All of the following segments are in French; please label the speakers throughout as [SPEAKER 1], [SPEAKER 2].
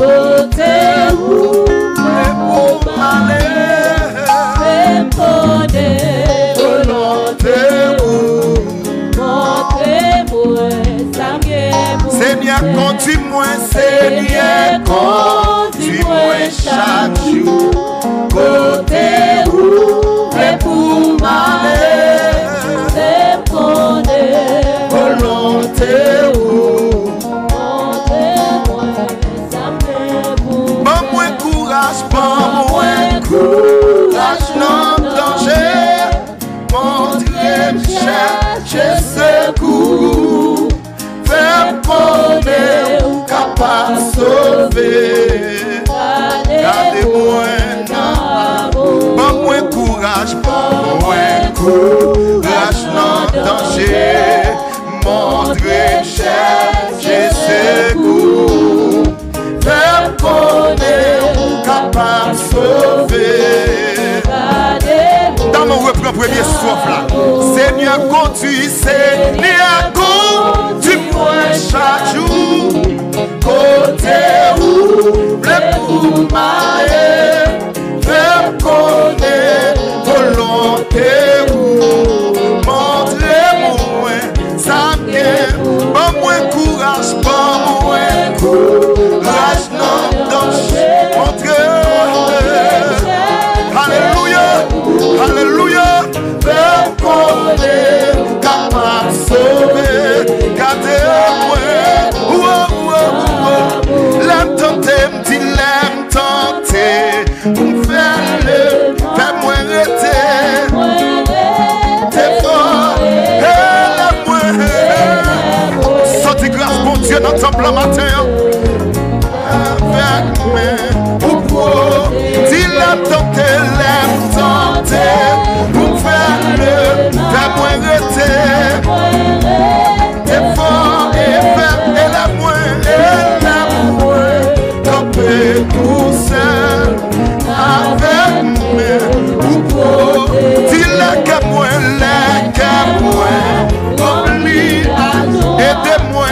[SPEAKER 1] Côté où pour m'aller, me connaît volonté où. Montrez-moi ça m'est. Seigneur, conduis-moi, Seigneur, conduis-moi chaque jour. Côté où pour m'aller, me connaît volonté où. Courage, non danger, montrez-moi chercher secours, faire connaître ou capable sauver. Gardez-moi dans l'amour. Courage, non danger, montrez-moi chercher secours, faire connaître ou capable sauver. Dans mon refrain premier strophe là, Seigneur conduis, Seigneur conduis-moi chaque jour. Côté où le pour m'aller, faire connaître volonté où. Montrez-moi ça m'est. Bon courage, courage non danger. Alléluia, alléluia, faire connaître, capable de sauver, gardez-moi, l'aime tenter, me dit l'aime tenter, pour me faire le, fais-moi arrêter, t'es fort, aime-moi, sortez grâce, bon Dieu, dans ton blanc matin, avec moi, dis l'aime tenter, pour faire le, fais-moi arrêter, t'es fort et faire, et la moins, camper tout seul, avec moi, dis-le qu'à moi, oublie, aidez-moi,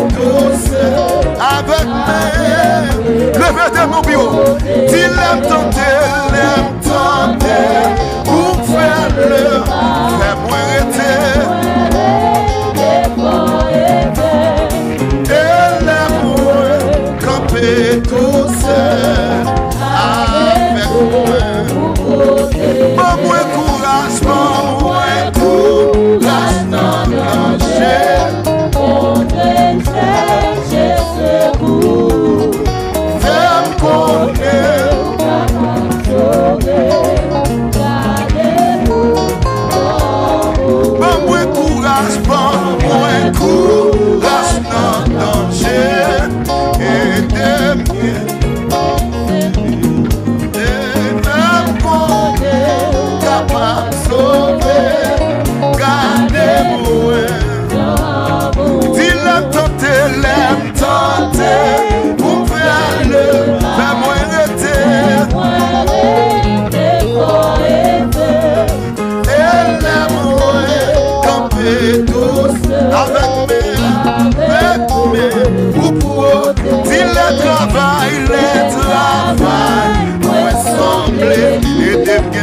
[SPEAKER 1] tout seul avec moi. Levez de mon bureau. Dis l'aime tenter, pour faire le, fais-moi arrêter. Et l'aime camper tout seul avec moi. Bon courage dans le danger.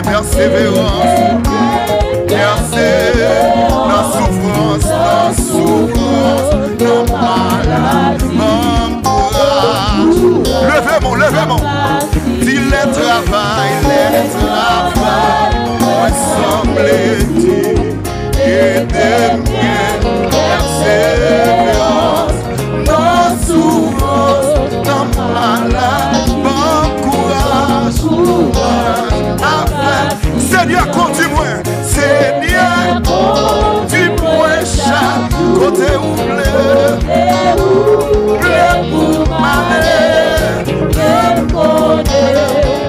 [SPEAKER 1] Persévérance, dans souffrance, dans maladie, mon courage. Levez-moi, dis le travail, semble-t-il, et de mienne, persévérance, dans souffrance, dans maladie, bon courage. Seigneur, conduis-moi, Seigneur, conduis-moi chaque côté où bleu pour m'aller,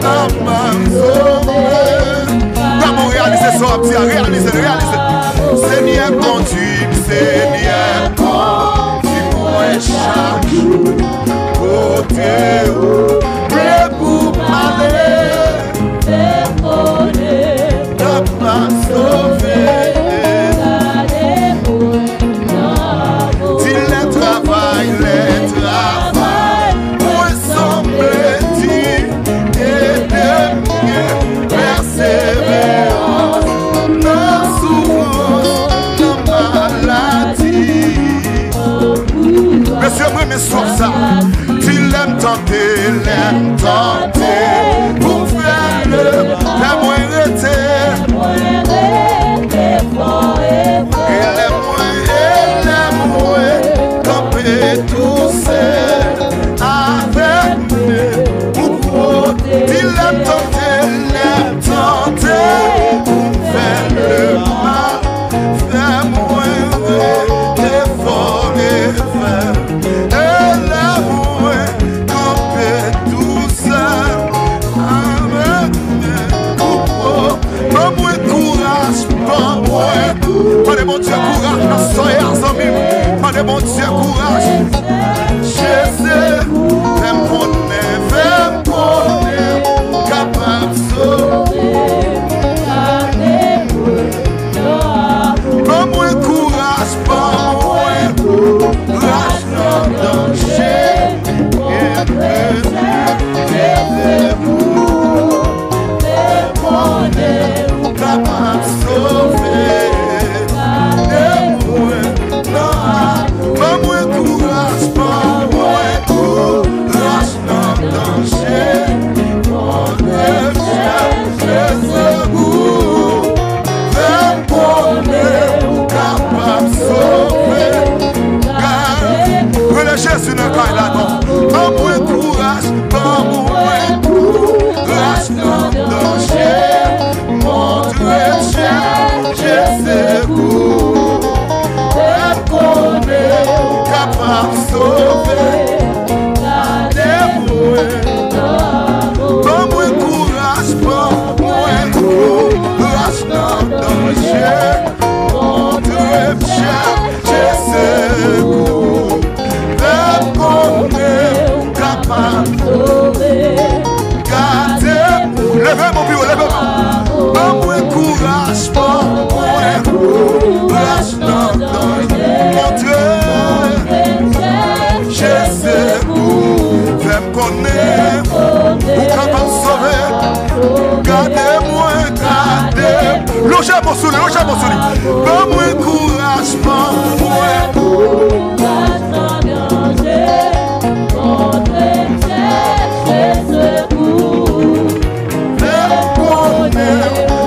[SPEAKER 1] dans ma zone. Comment réaliser ça, réaliser. Seigneur, conduis-moi chaque côté où bleu pour m'aller. Mais sauf ça, tu l'aimes tenter, pour faire le, fais-moi arrêter. Et l'aime, camper tout seul avec moi. Tu l'aimes tenter, pour faire le mal, fais-moi arrêter fort et faire. Prenez mon Dieu courage, nous soyons ensemble. Prenez mon Dieu courage. Jésus, fais-moi connaître, capable de sauver. Donne-moi courage, courage dans le danger. Et aidez-vous, capable de sauver. Courage, Logez mon souli, logez mon souli. Donne-moi encouragement, moi.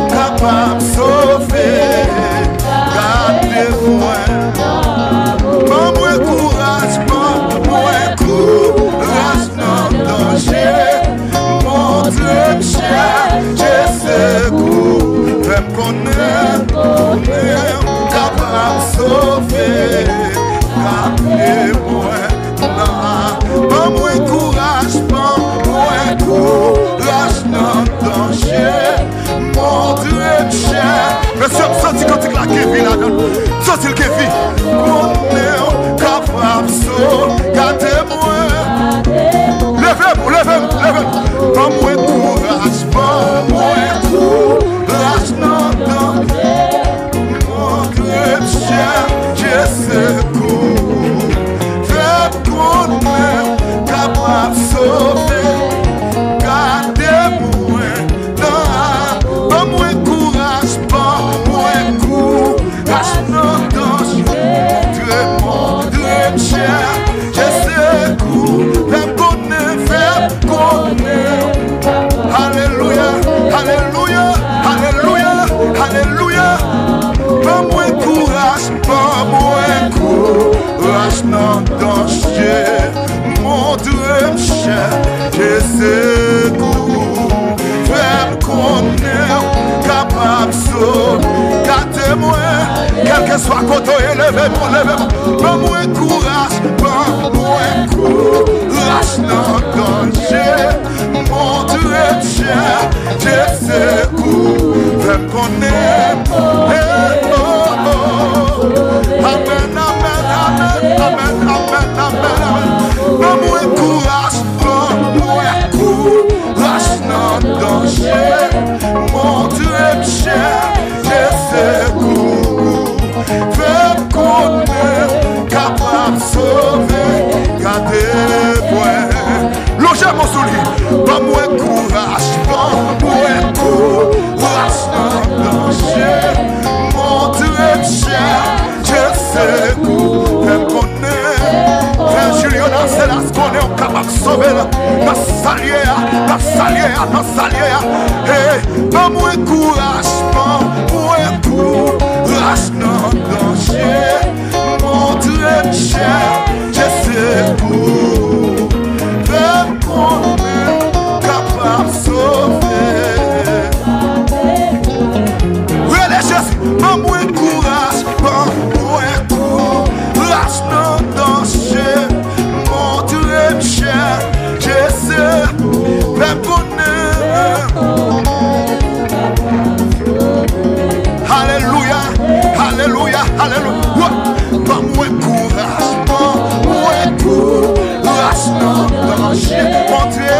[SPEAKER 1] Capable de sauver, gardez-moi. Donne-moi encouragement, moi courage dans le danger. Mon Dieu cher, je secours. Même qu'on est capable de sauver, gardez-moi. Donne-moi encouragement, moi courage dans le danger. Mon Dieu cher. Monsieur, senti quand tu as Kevin là-dedans. Senti le Kevin. On est capable de sauver, gardez-moi. Levez-vous, levez-vous, levez-vous. Donne-moi encouragement, moi courage dans le danger. Mon Dieu cher, je secours. Fais qu'on est capable de sauver, gardez-moi. Donne-moi encouragement, moi courage dans le danger. Mon Dieu cher, je secours. Fais qu'on est. Alléluia, alléluia, alléluia, alléluia. Donne-moi courage, donne-moi courage dans le danger. Mon Dieu cher, je secours. Fais qu'on est capable de sauver. Gardez-moi, quel que soit côté, levez-moi, levez-moi. Donne-moi courage, donne-moi courage dans le danger. Mon Dieu cher, je secours. Fais qu'on est. Amen, amen, amen, amen, amen, amen, amen. Donne-moi courage, donne-moi courage dans le danger. Mon Dieu cher, je secours. Fais qu'on est capable de sauver, gardez-moi. Logez mon souli, donne-moi courage, donne-moi courage dans le danger. Mon Dieu cher, je secours. Fais qu'on est. Frère Julien, c'est là ce qu'on est capable de sauver. Notre salier. Hey, donne-moi courage, donne-moi courage dans le danger. Mon Dieu cher, je secours. Fais qu'on est capable de sauver. Oui, les Jésus, donne-moi courage, donne-moi courage dans le danger. Mon Dieu cher, je secours. Fais qu'on est. Alléluia, alléluia, alléluia. Donne-moi courage, donne-moi courage dans le danger. Mon Dieu,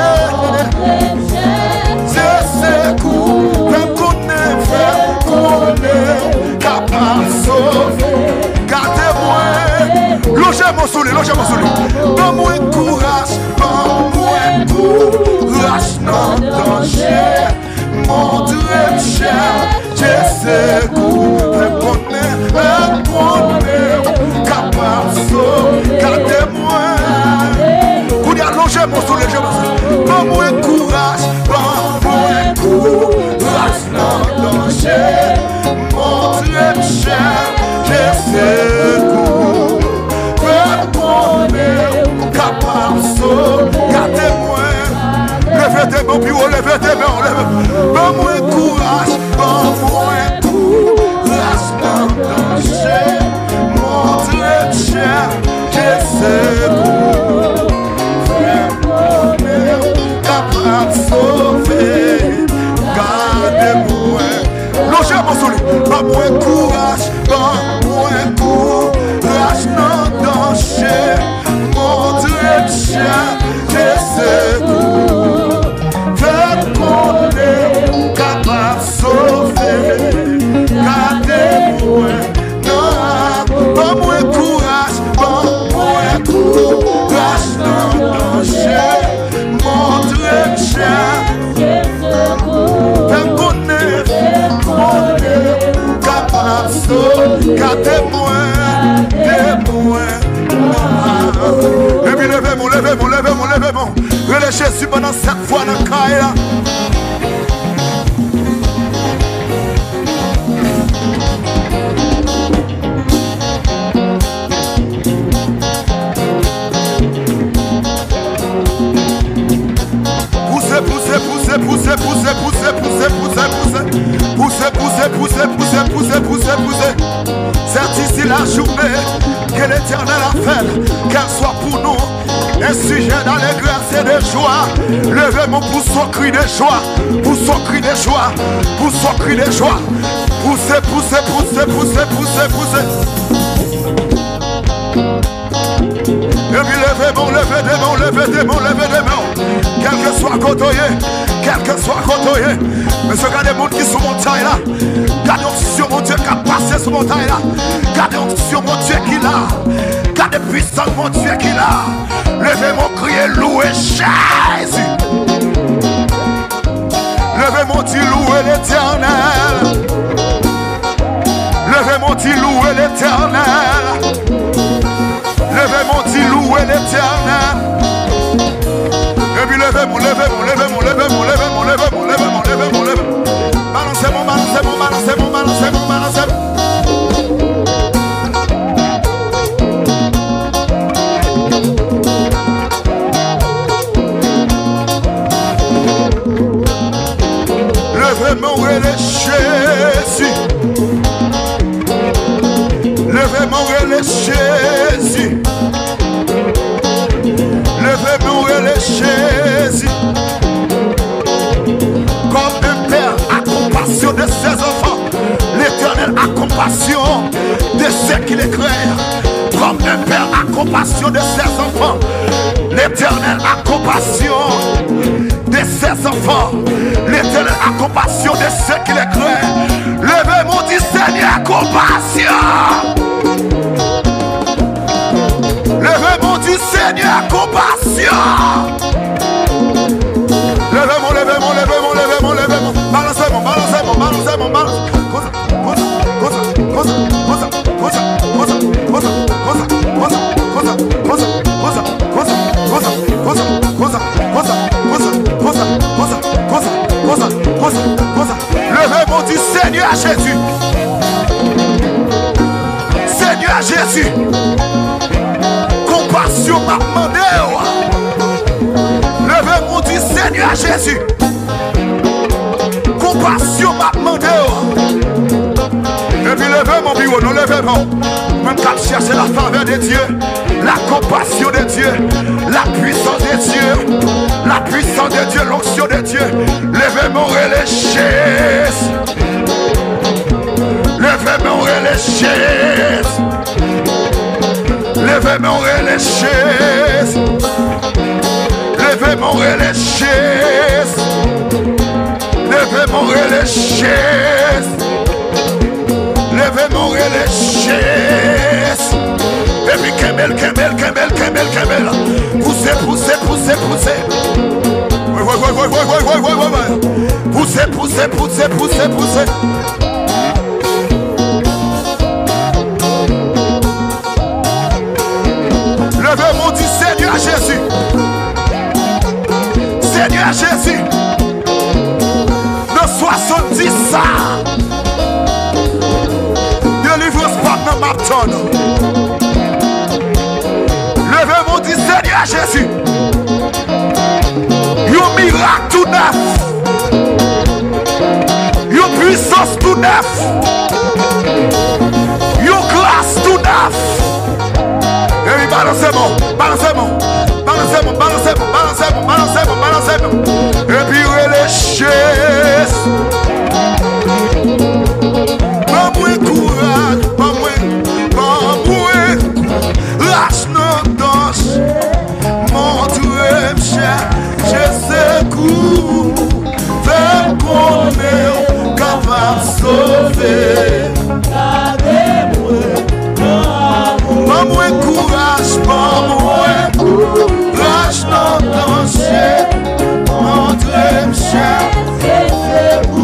[SPEAKER 1] je secours. Fais qu'on est capable de sauver. Gardez-moi. Logez mon souli, logez mon souli. Donne-moi courage, donne-moi courage dans le danger. Mon Dieu cher, je secours. Fais qu'on est capable de sauver. Gardez-moi. Vous allongez mon souli, logez mon souli. Donne-moi courage, donne-moi courage dans le danger. Mon Dieu cher, je secours. Fais qu'on est capable de sauver. Gardez-moi. Levez tes mains, puis levez tes mains, donne-moi courage, donne-moi courage dans le danger. Mon Dieu cher, je secours. Fais qu'on est capable de sauver. Gardez-moi. Logez mon souli, donne-moi courage, donne-moi courage dans le danger. Mon Dieu cher, je secours. Fais qu'on est C'est ici la journée que l'Éternel a faite, qu'elle soit pour nous un sujet d'allégresse et de joie. Levez-moi pour son cri de joie, pour son cri de joie, pour son cri de joie. Poussez. Et puis levez des mains. Quel que soit côté, mais ce regardez les gens qui sont montagne là. Regardez sur mon Dieu qui a passé sur montagne là. Regardez sur mon Dieu qui l'a. Regardez puissant mon Dieu qui l'a. Levez mon crier, louez Jésus. Levez mon Dieu, louez l'Éternel. Levez mon Dieu, louez l'Éternel. Levez mon Dieu, louez l'Éternel. Et puis levez-moi. Balancez-moi. Levez-moi, Jésus. Levez-moi, Jésus. Levez-moi, Jésus. Comme un père a compassion de ses enfants, l'Éternel a compassion de ceux qui les craignent. Comme un père a compassion de ses enfants, l'Éternel a compassion de ses enfants. L'Éternel a compassion de ceux qui les craignent. Levez-moi, dit Seigneur, compassion. Levez-moi, dit Seigneur, compassion. Levez-moi. Balancez-moi. Levez-moi, dit Seigneur Jésus. Seigneur Jésus. Compassion m'a demandé. Levez-moi, dit Seigneur Jésus. Compassion m'a demandé. Et puis levez mon bureau, non levez-moi. Même quand je cherche la faveur de Dieu, la compassion de Dieu, la puissance de Dieu, l'onction de Dieu. Levez-moi les chaises. Levez-moi les chaises. Levez-moi les chaises. Levez-moi les chaises. Levez-moi les chaises. Levez-moi les chaises. Et puis Kemel. Poussez. Poussez. Levez-moi du Seigneur Jésus. Seigneur Jésus. Dans 70 ans. Délivrance par ma tonne. Levez-moi du Seigneur Jésus. Yon miracle tout neuf. Yon puissance tout neuf. Yon grâce tout neuf. Et puis balancez-moi. Et puis relâchez. Pas moins courage, pas moins. Lâche nos danses. Montre-moi, je sais coup. Fais qu'on est capable de sauver. Pas moins courage, lâche nos danses. Montre-moi, je sais où.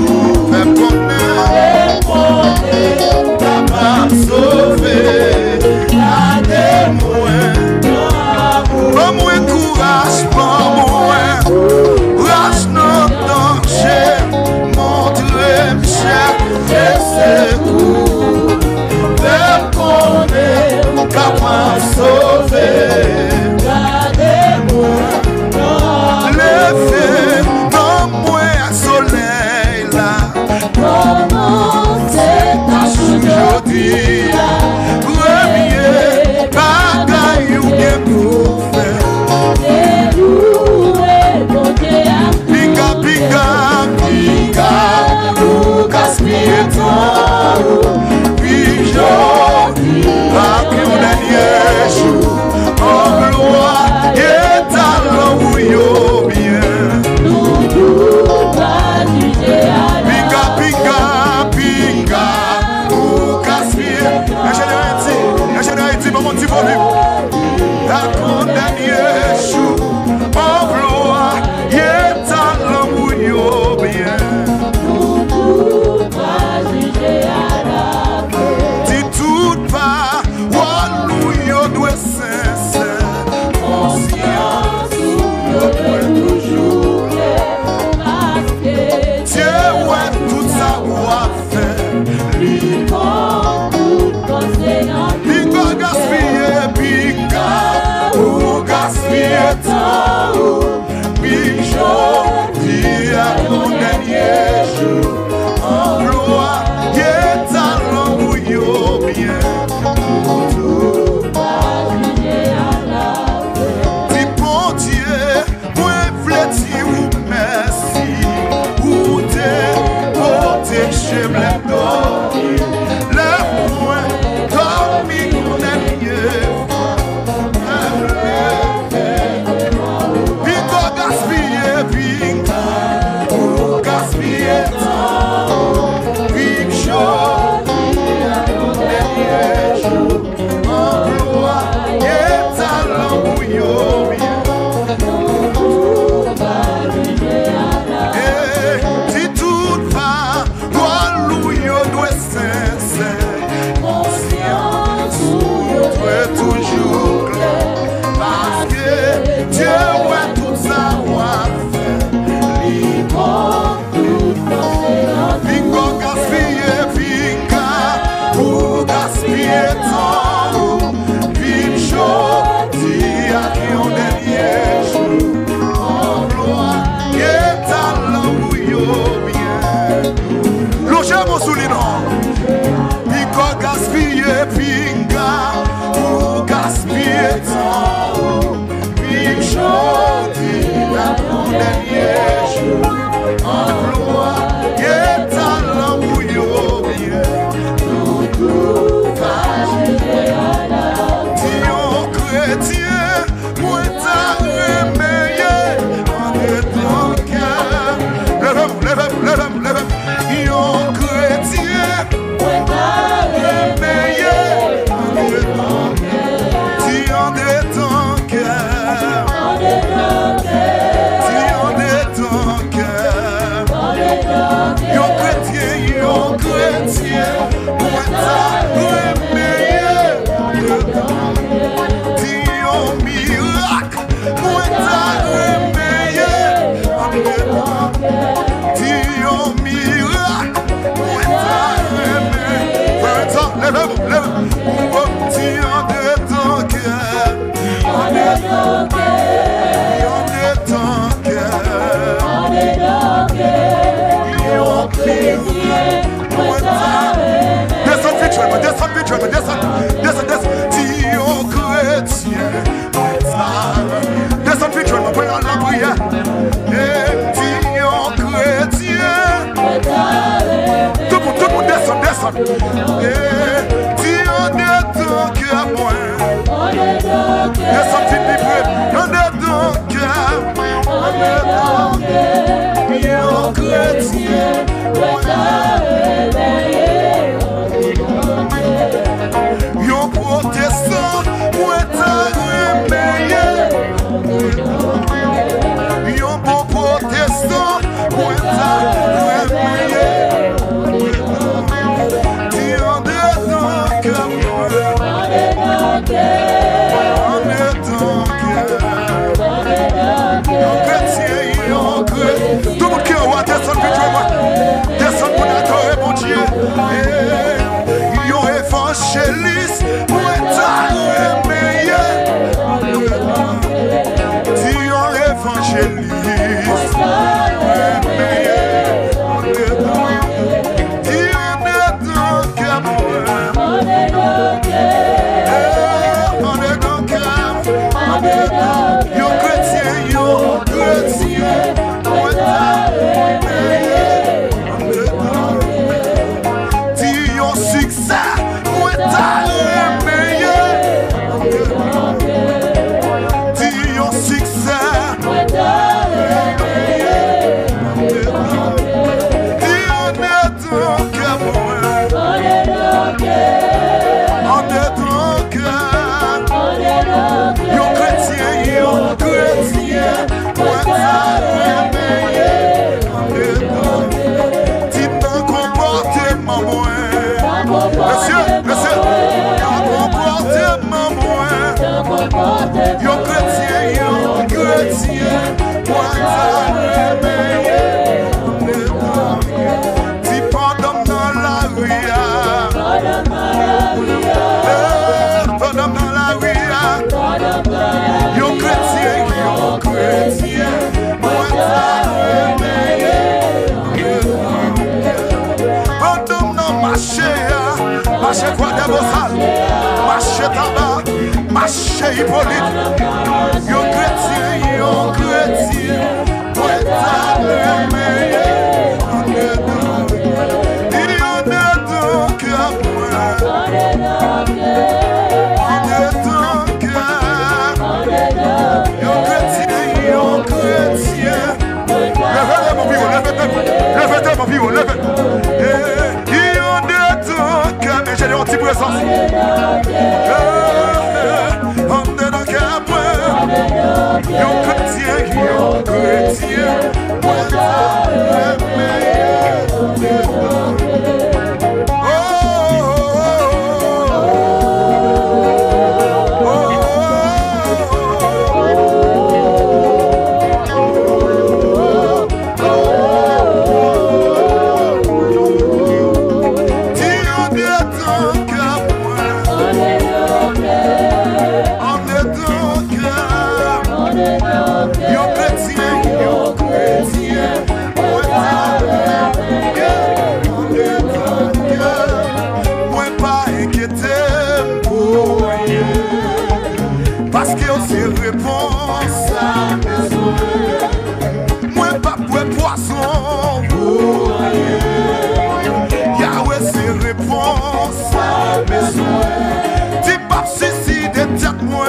[SPEAKER 1] moi ta remeillé, en dedans cœur. Lève-vous, yon chrétien, moi ta remeillé, en dedans cœur. Si en dedans cœur, si en dedans cœur, yon chrétien, moi ta remeillé, en dedans cœur. Si yon miracle, moi ta remeillé, en dedans cœur. Si yon miracle, moi ta remeillé. Lève-vous. Si en dedans cœur, en dedans cœur, yon chrétien, moi ta remeillé. Descends vite, si yon chrétien, moi ta remeillé. Descends vite, pour la prière. Si yon chrétien, tout le monde descend. Si on est ton cœur, moi, descends vite, on est ton cœur, yon chrétien, moi ta remeillé. Yon protestant, moi ta remeillé. Yon bon protestant, moi ta remeillé. Si on est ton cœur, on est ton cœur. Yon chrétien, tout le monde qui a descend vite, descend pour adorer mon Dieu. Yon évangéliste, moi ta remeillé. Si yon évangéliste, remeillé. Si on est ton cœur, on est ton cœur. Yon chrétien, moi ta remeillé. Si yon succès, moi ta remeillé. Si yon succès, moi ta remeillé. Si on est ton cœur, on est ton cœur. Yon chrétien, moi ta remeillé. Si ton comportement moins, monsieur, ton comportement moins, yon chrétien, moi ta remeillé. Si pendant dans la rue, yon chrétien, moi ta remeillé. Pendant dans marché quoi de Bossal, marché tabac, marché Hippolyte. Yon chrétien, moi ta remeillé. On est ton cœur, yon chrétien. Lève-toi mon vieux, lève. Yon est ton cœur, mais j'ai une petite présence. On est ton cœur, yon chrétien, moi ta remeillé. Dis pas si des têtes moins.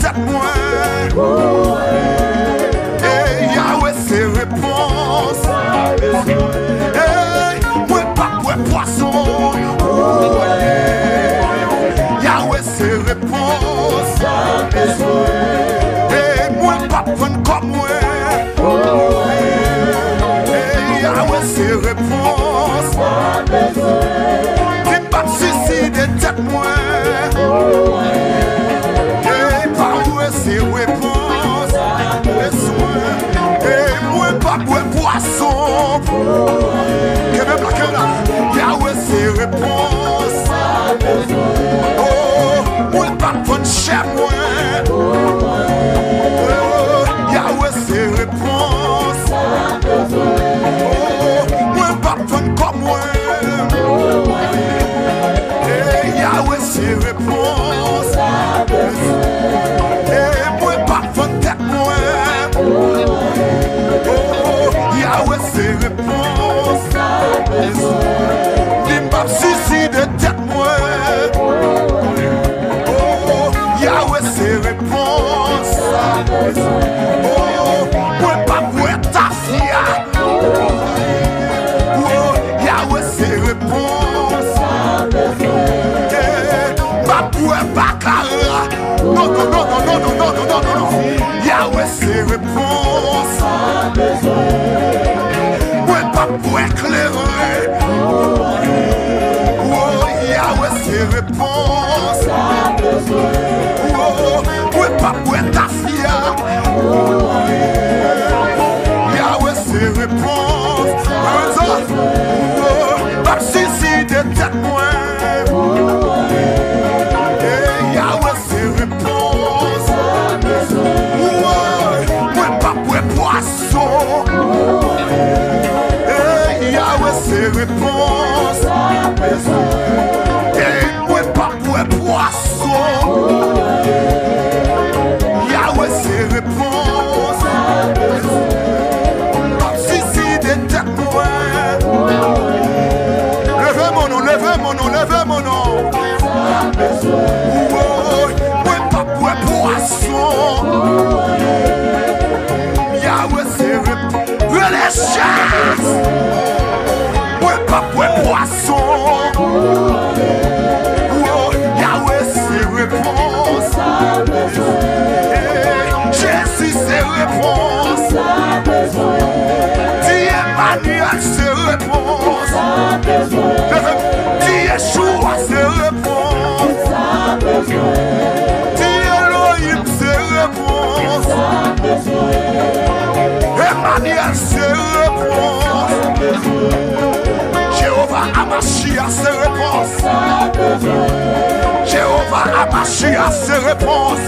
[SPEAKER 1] tête moi. Yahweh c'est réponse. Moi pas pour poisson. Yahweh c'est réponse. Moi pas prendre comme moi. Yahweh c'est réponse. Dis pas de suicide de tête moi. Par où c'est réponse. Moi pas pour poisson. Yahweh c'est réponse. Moi pas pour chef moi. Yahweh c'est réponse. Moi pas pour comme moi. Yahweh c'est réponse. Moi pas pour tête moi. Yahweh c'est réponse. Dis-moi si de tête moi. Yahweh c'est réponse. Moi pas pour ta fia. Yahweh c'est réponse. Ma pour Bakara. Non. Yahweh c'est réponse. Moi pas pour éclairer. Yahweh c'est réponse. Moi pas pour ta fia. Yahweh c'est réponse. Pas si de tête moi. Yahweh c'est réponse. Moi pas pour poisson. Yahweh c'est réponse. Moi pas pour poisson. Yahweh c'est réponse. Si de tête moi. Levez mon nom. Moi pas pour poisson. Yahweh c'est réponse. Les chasses. Moi pas pour poisson. Yahweh c'est réponse. Jésus c'est réponse. Dis Emmanuel c'est réponse. Dis Yeshua c'est réponse. Dis Elohim c'est réponse. Emmanuel c'est réponse. Jéhovah Amashia c'est réponse. Jéhovah Amashia c'est réponse.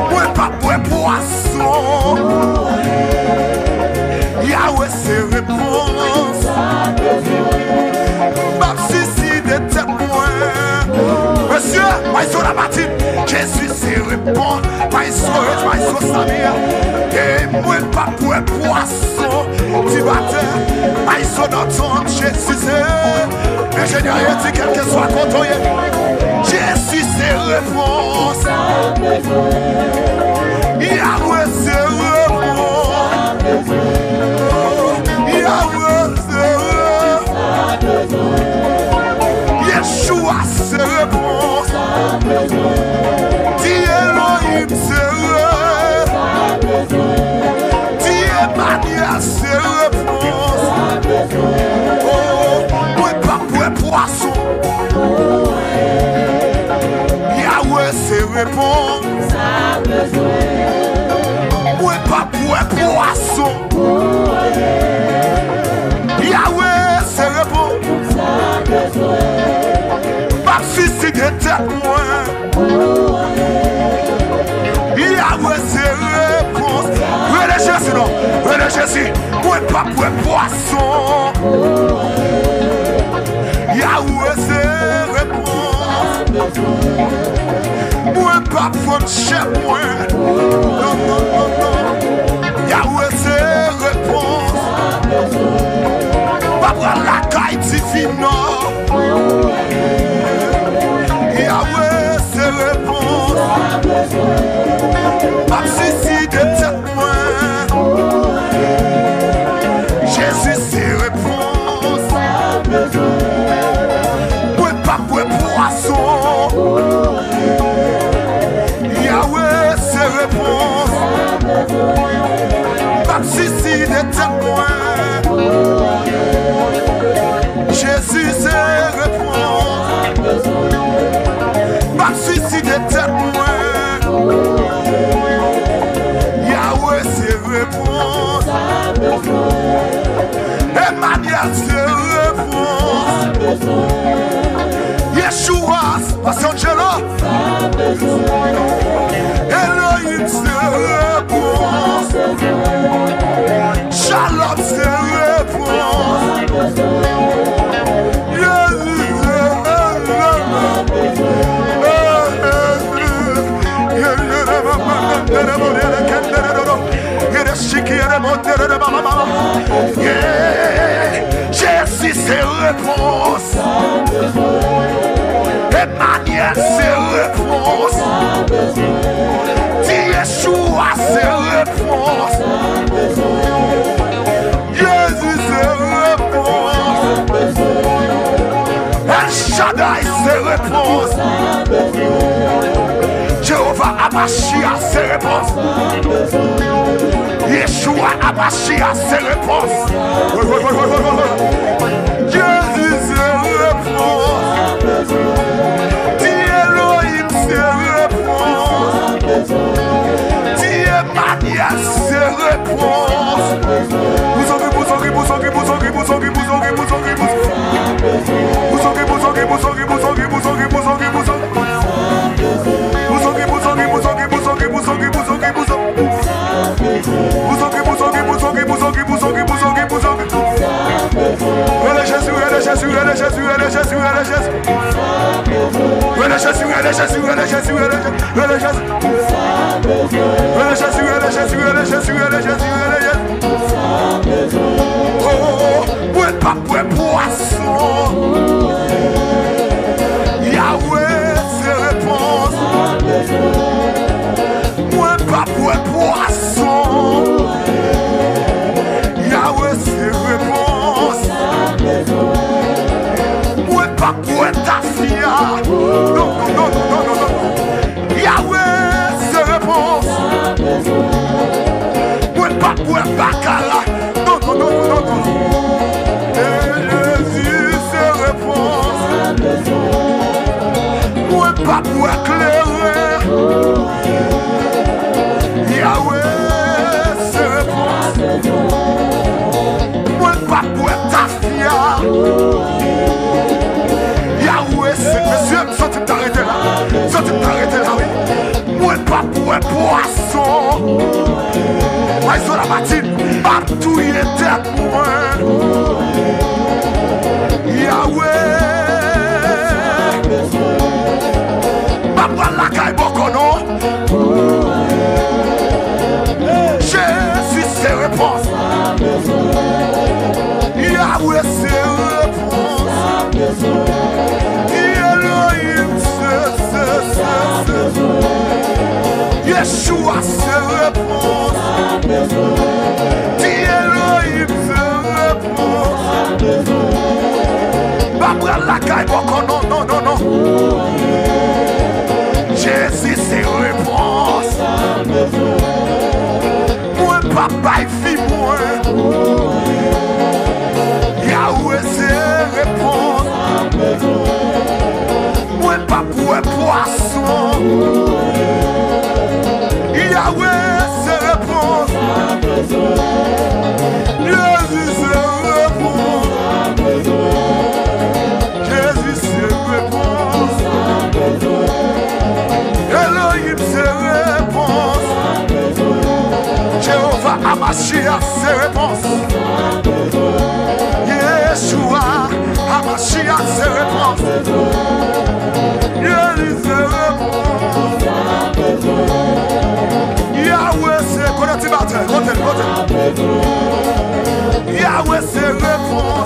[SPEAKER 1] Moi pas pour poisson. Yahweh c'est réponse. Baptiste de tête moi. Monsieur, maïso la matine. Jésus c'est réponse. Maïso Samia. Et moi pas pour poisson. Tu battez. Maïso notre Jésus c'est. Ingénieur dit quel que soit quand Jésus c'est réponse. Yahweh c'est réponse. Yahweh c'est réponse. Yeshua c'est réponse. Dis Elohim c'est réponse. Dis Emmanuel c'est réponse. Moi pas pour poisson. Yahweh c'est réponse. Moi pas pour poisson. Yahweh c'est réponse. Ma fils de tête moi. Yahweh c'est réponse. Relais Jésus non. Relais Jésus. Moi pas pour poisson. Yahweh c'est réponse. Moi pas pour chef moi. Non. Yahweh c'est réponse. Pas pour la caille divine. Yahweh c'est réponse. suicide tête moi. Yahweh c'est réponse. Emmanuel c'est réponse. Yeshua, Pastor Angelo. Elohim c'est réponse. Shalom c'est réponse. Jésus c'est réponse. Emmanuel c'est réponse. Yeshua c'est réponse. Jésus c'est réponse. El Shaddai c'est réponse. Jéhovah Amashia c'est réponse. Yeshua Amashia c'est réponse. Jésus c'est réponse. Elohim c'est réponse. Emmanuel c'est réponse. Yahweh c'est réponse. Moi pas pour poisson. Yahweh c'est réponse. Moi pas pour ta fille. Non. Yahweh c'est réponse. Moi pas pour bacala. Non. Jésus c'est réponse. Moi pas pour éclairer. Yahweh c'est réponse. Moi pas pour ta fille. Yahweh c'est monsieur, sortez t'arrêter là. Oui. Moi pas pour un poisson. Moi sur la matine, partout il était moi. Yahweh. Papa la caille bokono. Jésus c'est réponse. Yahweh c'est réponse. Elohim c'est Yeshua c'est réponse. Elohim c'est réponse. Papa la caille bokono. Non. Jésus c'est réponse. Moi papa il fit moi. Yahweh c'est réponse. Moi pas pour un poisson. Yahweh c'est réponse. Jésus c'est réponse. Jésus c'est réponse. Elohim c'est réponse. Jéhovah Amashia c'est réponse. Yeshua Amashia c'est réponse. Jésus c'est réponse. Yahweh c'est côté. Yahweh c'est réponse.